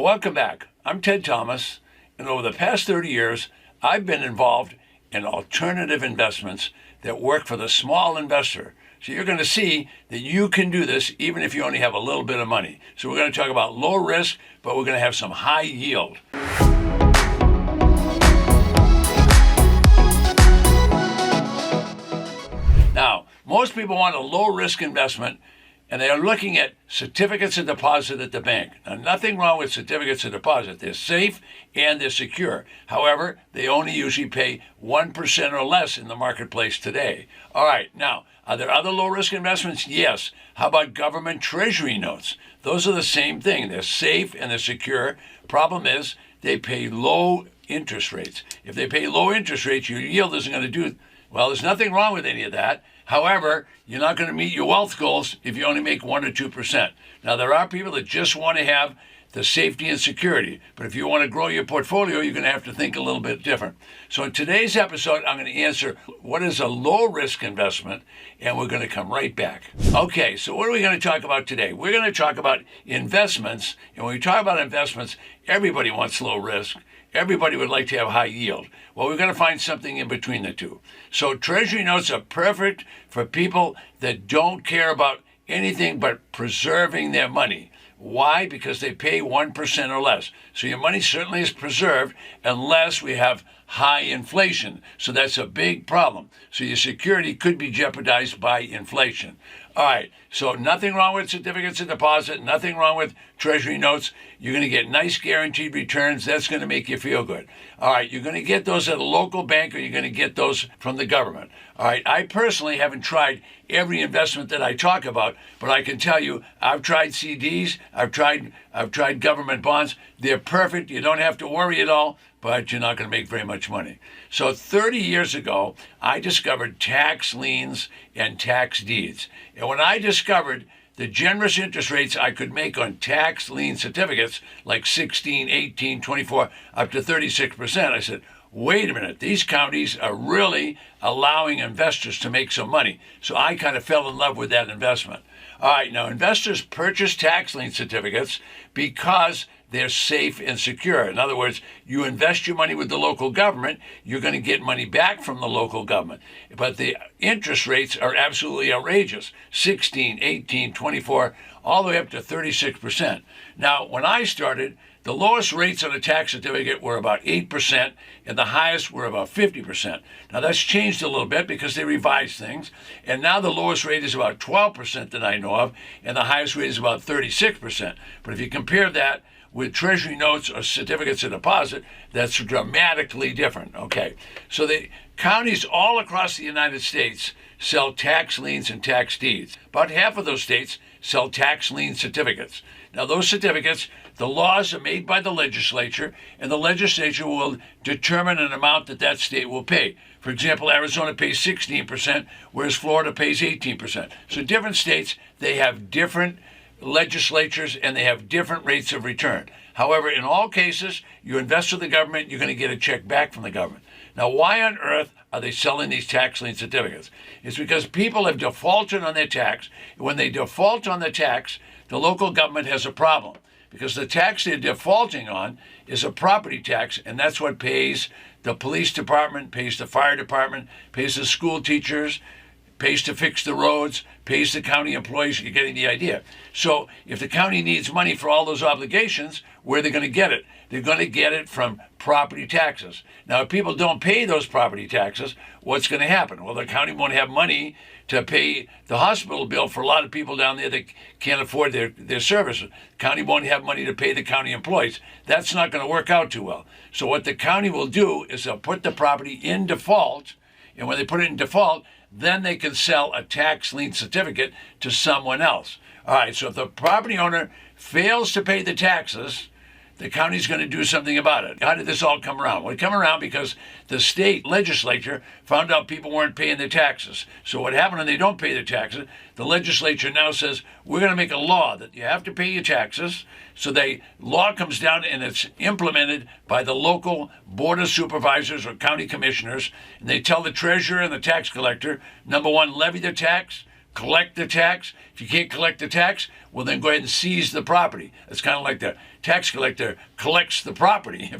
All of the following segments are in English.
Welcome back. I'm Ted Thomas, and over the past 30 years, I've been involved in alternative investments that work for the small investor. So you're going to see that you can do this even if you only have a little bit of money. So we're going to talk about low risk, but we're going to have some high yield. Now, most people want a low risk investment, and they are looking at certificates of deposit at the bank. Now, nothing wrong with certificates of deposit. They're safe and they're secure. However, they only usually pay 1% or less in the marketplace today. All right, now, are there other low-risk investments? Yes. How about government treasury notes? Those are the same thing. They're safe and they're secure. Problem is, they pay low interest rates. If they pay low interest rates, your yield isn't going to do, well, there's nothing wrong with any of that. However, you're not going to meet your wealth goals if you only make 1 or 2%. Now, there are people that just want to have the safety and security. But if you want to grow your portfolio, you're going to have to think a little bit different. So in today's episode, I'm going to answer what is a low-risk investment, and we're going to come right back. Okay, so what are we going to talk about today? We're going to talk about investments. And when we talk about investments, everybody wants low risk. Everybody would like to have high yield. Well, we're going to find something in between the two. So treasury notes are perfect for people that don't care about anything but preserving their money. Why? Because they pay 1% or less. So your money certainly is preserved unless we have high inflation. So that's a big problem. So your security could be jeopardized by inflation. All right, so nothing wrong with certificates of deposit, nothing wrong with treasury notes. You're going to get nice guaranteed returns. That's going to make you feel good. All right, you're going to get those at a local bank, or you're going to get those from the government. All right, I personally haven't tried every investment that I talk about, but I can tell you I've tried CDs, I've tried government bonds. They're perfect. You don't have to worry at all, but you're not going to make very much money. So 30 years ago, I discovered tax liens and tax deeds. And when I discovered the generous interest rates I could make on tax lien certificates, like 16, 18, 24, up to 36%, I said, wait a minute, these counties are really allowing investors to make some money. So I kind of fell in love with that investment. All right, now investors purchase tax lien certificates because they're safe and secure. In other words, you invest your money with the local government, you're going to get money back from the local government. But the interest rates are absolutely outrageous, 16, 18, 24, all the way up to 36%. Now, when I started, the lowest rates on a tax certificate were about 8%, and the highest were about 50%. Now, that's changed a little bit because they revised things, and now the lowest rate is about 12% that I know of, and the highest rate is about 36%. But if you compare that with treasury notes or certificates of deposit, that's dramatically different, okay? So the counties all across the United States sell tax liens and tax deeds. About half of those states sell tax lien certificates. Now, those certificates, the laws are made by the legislature, and the legislature will determine an amount that that state will pay. For example, Arizona pays 16%, whereas Florida pays 18%. So different states, they have different legislatures, and they have different rates of return. However, in all cases, you invest with the government, you're going to get a check back from the government. Now, why on earth are they selling these tax lien certificates? It's because people have defaulted on their tax. When they default on the tax, the local government has a problem because the tax they're defaulting on is a property tax, and that's what pays the police department, pays the fire department, pays the school teachers, pays to fix the roads, pays the county employees. You're getting the idea. So if the county needs money for all those obligations, where are they going to get it? They're going to get it from property taxes. Now, if people don't pay those property taxes, what's going to happen? Well, the county won't have money to pay the hospital bill for a lot of people down there that can't afford their services. The county won't have money to pay the county employees. That's not going to work out too well. So what the county will do is they'll put the property in default, and when they put it in default, then they can sell a tax lien certificate to someone else. All right, so if the property owner fails to pay the taxes, the county's going to do something about it. How did this all come around? Well, it came around because the state legislature found out people weren't paying their taxes. So what happened when they don't pay their taxes, the legislature now says, we're going to make a law that you have to pay your taxes. So the law comes down and it's implemented by the local board of supervisors or county commissioners. And they tell the treasurer and the tax collector, number one, levy the tax, collect the tax. If you can't collect the tax, well, then go ahead and seize the property. It's kind of like the tax collector collects the property.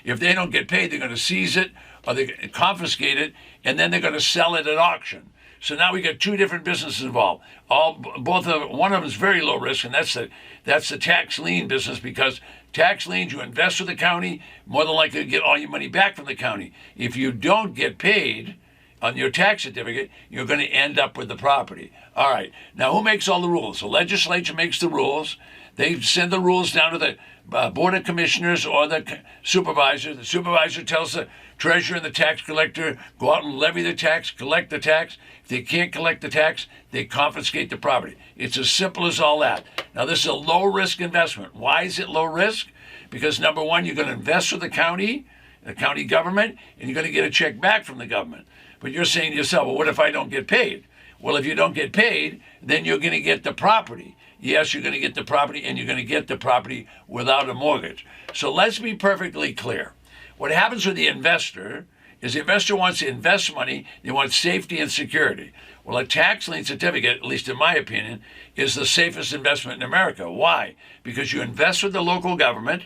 If they don't get paid, they're going to seize it or they confiscate it, and then they're going to sell it at auction. So now we got two different businesses involved. One of them is very low risk, and that's the tax lien business, because tax liens, you invest with the county, more than likely to get all your money back from the county. If you don't get paid on your tax certificate, you're going to end up with the property. All right. Now, who makes all the rules? The legislature makes the rules. They send the rules down to the Board of Commissioners or the supervisor. The supervisor tells the treasurer and the tax collector, go out and levy the tax, collect the tax. If they can't collect the tax, they confiscate the property. It's as simple as all that. Now, this is a low-risk investment. Why is it low risk? Because, number one, you're going to invest with the county government, and you're going to get a check back from the government. But you're saying to yourself, well, what if I don't get paid? Well, if you don't get paid, then you're going to get the property. Yes, you're going to get the property, and you're going to get the property without a mortgage. So let's be perfectly clear. What happens with the investor is the investor wants to invest money. They want safety and security. Well, a tax lien certificate, at least in my opinion, is the safest investment in America. Why? Because you invest with the local government,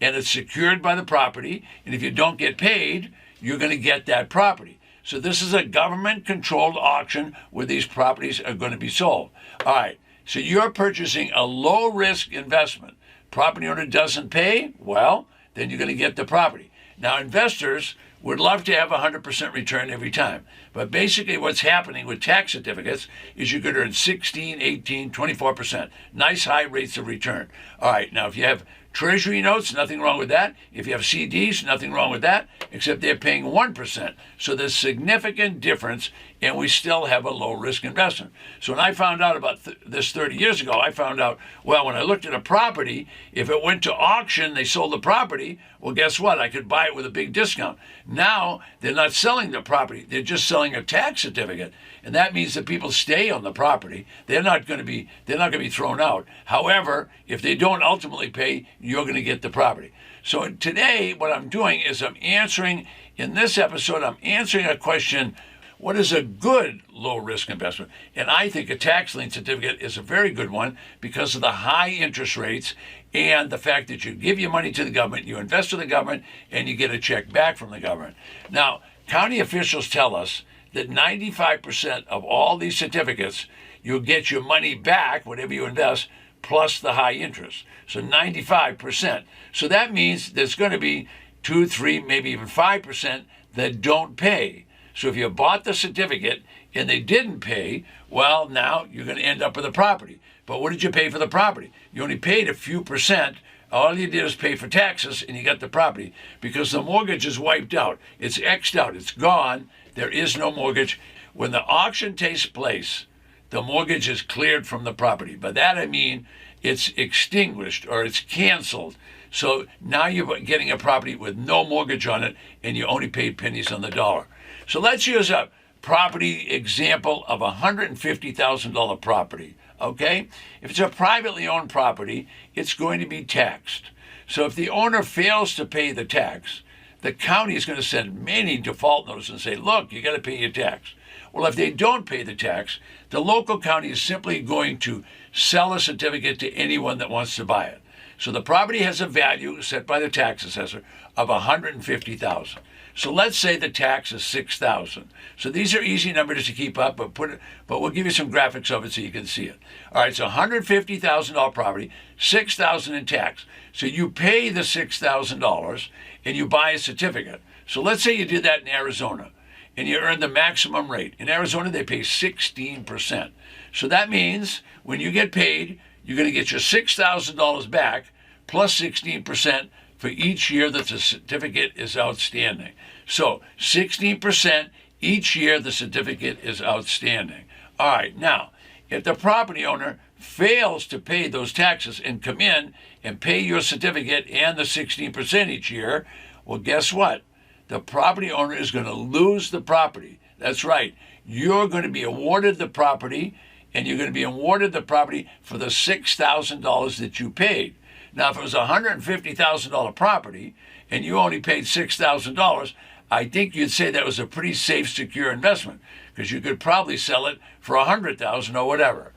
and it's secured by the property, and if you don't get paid, you're going to get that property. So this is a government-controlled auction where these properties are going to be sold. All right, so you're purchasing a low-risk investment. Property owner doesn't pay, well, then you're going to get the property. Now, investors would love to have 100% return every time. But basically what's happening with tax certificates is you could earn 16, 18, 24%. Nice high rates of return. All right, now if you have Treasury notes, nothing wrong with that. If you have CDs, nothing wrong with that, except they're paying 1%. So there's significant difference, and we still have a low-risk investment. So when I found out about this 30 years ago, I found out, well, when I looked at a property, if it went to auction, they sold the property, well, guess what? I could buy it with a big discount. Now, they're not selling the property. They're just selling a tax certificate. And that means that people stay on the property. They're not going to be thrown out. However, if they don't ultimately pay, you're going to get the property. So today, what I'm doing is in this episode, I'm answering a question: what is a good low-risk investment? And I think a tax lien certificate is a very good one because of the high interest rates and the fact that you give your money to the government, you invest with the government, and you get a check back from the government. Now, county officials tell us that 95% of all these certificates, you'll get your money back, whatever you invest, plus the high interest. So 95%. So that means there's going to be 2, 3, maybe even 5% that don't pay. So if you bought the certificate and they didn't pay, well, now you're going to end up with a property. But what did you pay for the property? You only paid a few percent. All you did is pay for taxes and you got the property because the mortgage is wiped out. It's X'd out. It's gone. There is no mortgage. When the auction takes place, the mortgage is cleared from the property. By that I mean it's extinguished or it's canceled. So now you're getting a property with no mortgage on it and you only paid pennies on the dollar. So let's use a property example of a $150,000 property, okay? If it's a privately owned property, it's going to be taxed. So if the owner fails to pay the tax, the county is going to send many default notices and say, look, you got to pay your tax. Well, if they don't pay the tax, the local county is simply going to sell a certificate to anyone that wants to buy it. So the property has a value set by the tax assessor of $150,000. So let's say the tax is $6,000. So these are easy numbers to keep up, but we'll give you some graphics of it so you can see it. All right, so $150,000 property, $6,000 in tax. So you pay the $6,000 and you buy a certificate. So let's say you did that in Arizona and you earn the maximum rate. In Arizona, they pay 16%. So that means when you get paid, you're going to get your $6,000 back plus 16% for each year that the certificate is outstanding. So 16% each year the certificate is outstanding. All right, now, if the property owner fails to pay those taxes and come in and pay your certificate and the 16% each year, well, guess what? The property owner is going to lose the property. That's right. You're going to be awarded the property, and you're going to be awarded the property for the $6,000 that you paid. Now, if it was a $150,000 property and you only paid $6,000, I think you'd say that was a pretty safe, secure investment because you could probably sell it for $100,000 or whatever.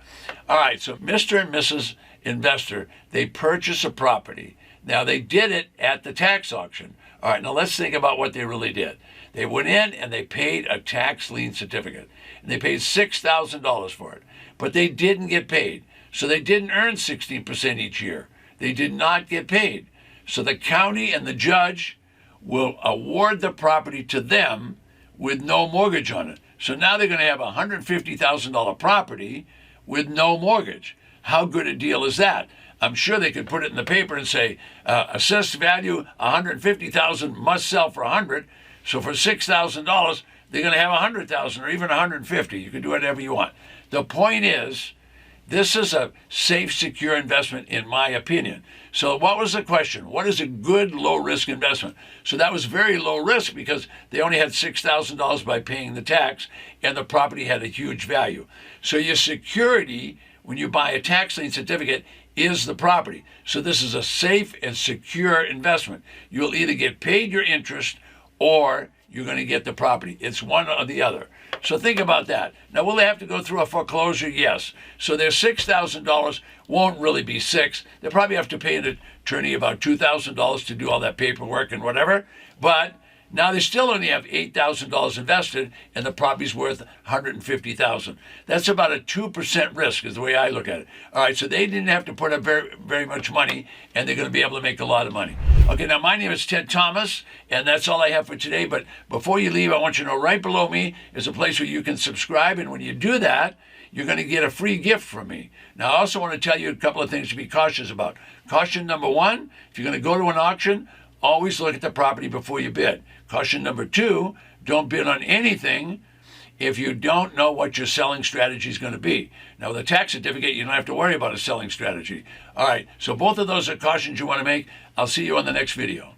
All right, so Mr. and Mrs. Investor, they purchase a property. Now, they did it at the tax auction. All right, now let's think about what they really did. They went in and they paid a tax lien certificate, and they paid $6,000 for it, but they didn't get paid. So they didn't earn 16% each year. They did not get paid. So the county and the judge will award the property to them with no mortgage on it. So now they're going to have a $150,000 property with no mortgage. How good a deal is that? I'm sure they could put it in the paper and say, assessed value $150,000, must sell for $100. So for $6,000, they're going to have $100,000 or even $150,000. You can do whatever you want. The point is, this is a safe, secure investment, in my opinion. So what was the question? What is a good low-risk investment? So that was very low risk because they only had $6,000 by paying the tax, and the property had a huge value. So your security, when you buy a tax lien certificate, is the property. So this is a safe and secure investment. You'll either get paid your interest or you're going to get the property. It's one or the other. So think about that. Now, will they have to go through a foreclosure? Yes. So their $6,000 won't really be $6,000. They'll probably have to pay an attorney about $2,000 to do all that paperwork and whatever. But now they still only have $8,000 invested, and the property's worth $150,000. That's about a 2% risk, is the way I look at it. All right, so they didn't have to put up very, very much money, and they're going to be able to make a lot of money. Okay, now my name is Ted Thomas, and that's all I have for today. But before you leave, I want you to know right below me is a place where you can subscribe, and when you do that, you're going to get a free gift from me. Now, I also want to tell you a couple of things to be cautious about. Caution number one, if you're going to go to an auction, always look at the property before you bid. Caution number two, don't bid on anything if you don't know what your selling strategy is going to be. Now, with a tax certificate, you don't have to worry about a selling strategy. All right, so both of those are cautions you want to make. I'll see you on the next video.